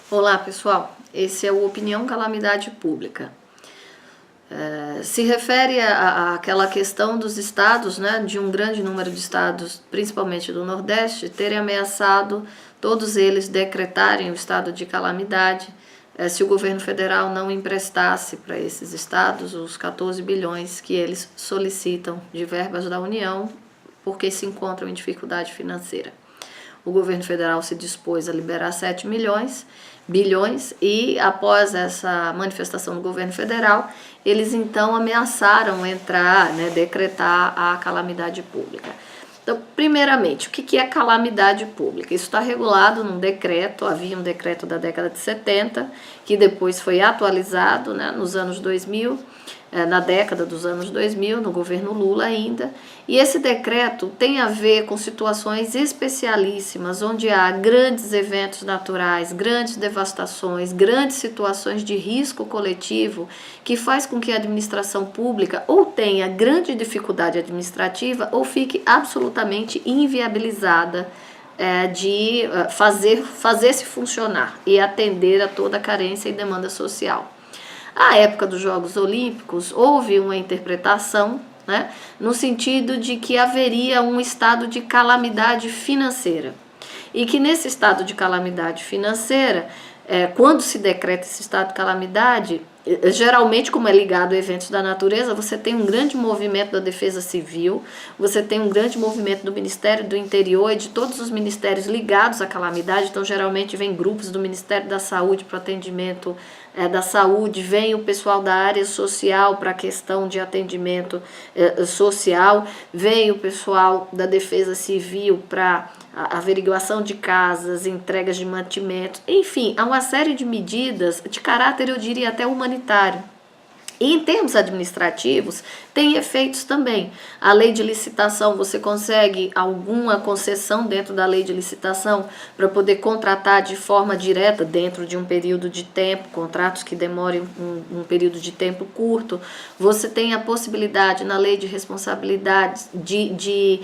Olá pessoal, esse é o Opinião Calamidade Pública. Se refere àquela questão dos estados, né, de um grande número de estados, principalmente do Nordeste, terem ameaçado todos eles decretarem o estado de calamidade se o governo federal não emprestasse para esses estados os 14 bilhões que eles solicitam de verbas da União porque se encontram em dificuldade financeira. O governo federal se dispôs a liberar 7 bilhões e após essa manifestação do governo federal, eles então ameaçaram entrar, decretar a calamidade pública. Então, primeiramente, o que é calamidade pública? Isso está regulado num decreto, havia um decreto da década de 70, que depois foi atualizado nos anos 2000, na década dos anos 2000, no governo Lula ainda, e esse decreto tem a ver com situações especialíssimas, onde há grandes eventos naturais, grandes devastações, grandes situações de risco coletivo, que faz com que a administração pública ou tenha grande dificuldade administrativa ou fique absolutamente inviabilizada de fazer-se funcionar e atender a toda a carência e demanda social. À época dos Jogos Olímpicos, houve uma interpretação, no sentido de que haveria um estado de calamidade financeira. E que nesse estado de calamidade financeira, quando se decreta esse estado de calamidade, geralmente, como é ligado a eventos da natureza, você tem um grande movimento da Defesa Civil, você tem um grande movimento do Ministério do Interior e de todos os ministérios ligados à calamidade. Então, geralmente, vem grupos do Ministério da Saúde para atendimento da saúde, vem o pessoal da área social para a questão de atendimento social, vem o pessoal da Defesa Civil para averiguação de casas, entregas de mantimentos, enfim, há uma série de medidas de caráter, eu diria, até humanitário. E em termos administrativos, tem efeitos também. A lei de licitação, você consegue alguma concessão dentro da lei de licitação para poder contratar de forma direta dentro de um período de tempo, contratos que demorem um período de tempo curto. Você tem a possibilidade na lei de responsabilidades de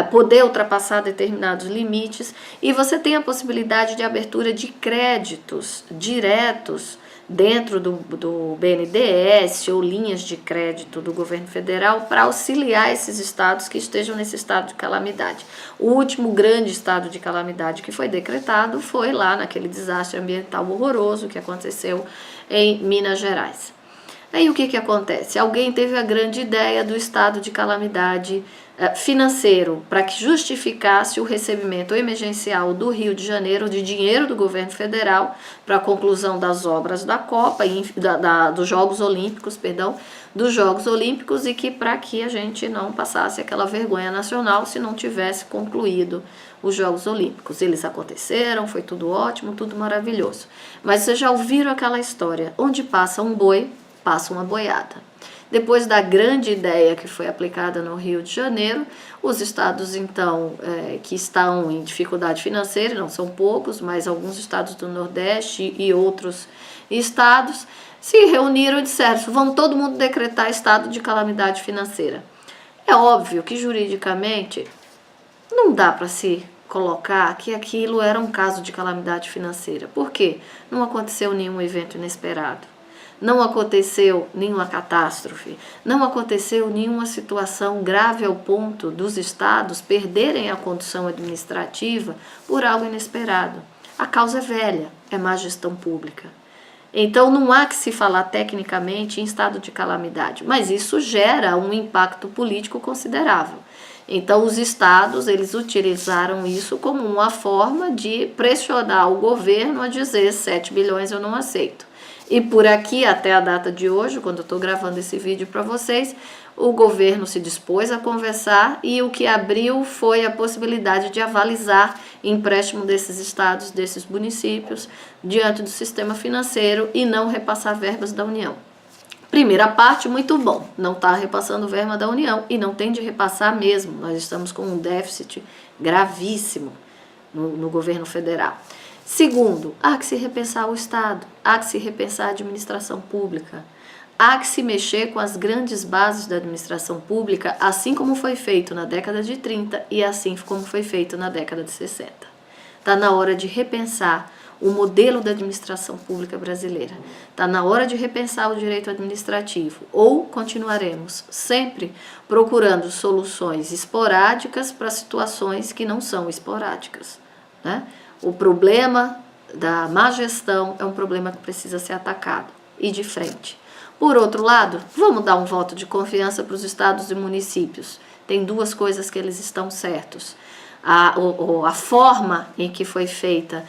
poder ultrapassar determinados limites e você tem a possibilidade de abertura de créditos diretos dentro do BNDES ou linhas de crédito do governo federal para auxiliar esses estados que estejam nesse estado de calamidade. O último grande estado de calamidade que foi decretado foi lá naquele desastre ambiental horroroso que aconteceu em Minas Gerais. Aí o que acontece? Alguém teve a grande ideia do estado de calamidade financeiro para que justificasse o recebimento emergencial do Rio de Janeiro de dinheiro do governo federal para a conclusão das obras da Copa, dos Jogos Olímpicos, e que para que a gente não passasse aquela vergonha nacional se não tivesse concluído os Jogos Olímpicos. Eles aconteceram, foi tudo ótimo, tudo maravilhoso. Mas vocês já ouviram aquela história, onde passa um boi, passa uma boiada. Depois da grande ideia que foi aplicada no Rio de Janeiro, os estados, então, que estão em dificuldade financeira, não são poucos, mas alguns estados do Nordeste e outros estados, se reuniram e disseram: vamos todo mundo decretar estado de calamidade financeira. É óbvio que, juridicamente, não dá para se colocar que aquilo era um caso de calamidade financeira. Por quê? Não aconteceu nenhum evento inesperado. Não aconteceu nenhuma catástrofe, não aconteceu nenhuma situação grave ao ponto dos estados perderem a condução administrativa por algo inesperado. A causa é velha, é má gestão pública. Então não há que se falar tecnicamente em estado de calamidade, mas isso gera um impacto político considerável. Então os estados, eles utilizaram isso como uma forma de pressionar o governo a dizer 7 bilhões eu não aceito. E por aqui, até a data de hoje, quando eu estou gravando esse vídeo para vocês, o governo se dispôs a conversar e o que abriu foi a possibilidade de avalizar empréstimo desses estados, desses municípios, diante do sistema financeiro e não repassar verbas da União. Primeira parte, muito bom, não está repassando verba da União e não tem de repassar mesmo. Nós estamos com um déficit gravíssimo no governo federal. Segundo, há que se repensar o Estado, há que se repensar a administração pública, há que se mexer com as grandes bases da administração pública, assim como foi feito na década de 30 e assim como foi feito na década de 60. Está na hora de repensar o modelo da administração pública brasileira. Está na hora de repensar o direito administrativo, ou continuaremos sempre procurando soluções esporádicas para situações que não são esporádicas, né? O problema da má gestão é um problema que precisa ser atacado e de frente. Por outro lado, vamos dar um voto de confiança para os estados e municípios. Tem duas coisas que eles estão certos. A forma em que foi feita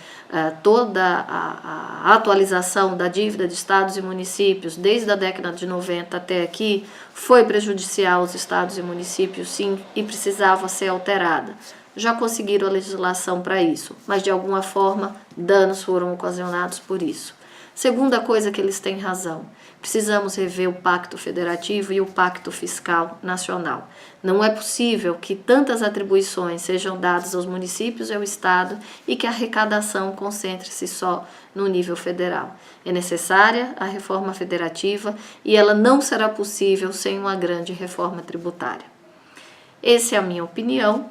toda a atualização da dívida de estados e municípios, desde a década de 90 até aqui, foi prejudicial aos estados e municípios, sim, e precisava ser alterada. Já conseguiram a legislação para isso, mas de alguma forma danos foram ocasionados por isso. Segunda coisa que eles têm razão, precisamos rever o Pacto Federativo e o Pacto Fiscal Nacional. Não é possível que tantas atribuições sejam dadas aos municípios e ao Estado e que a arrecadação concentre-se só no nível federal. É necessária a reforma federativa e ela não será possível sem uma grande reforma tributária. Essa é a minha opinião.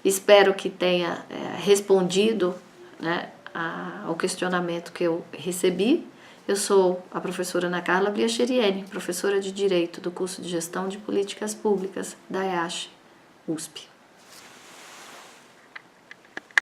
Espero que tenha respondido, né, ao questionamento que eu recebi. Eu sou a professora Ana Carla Briacheriene, professora de Direito do curso de Gestão de Políticas Públicas da EASH, USP.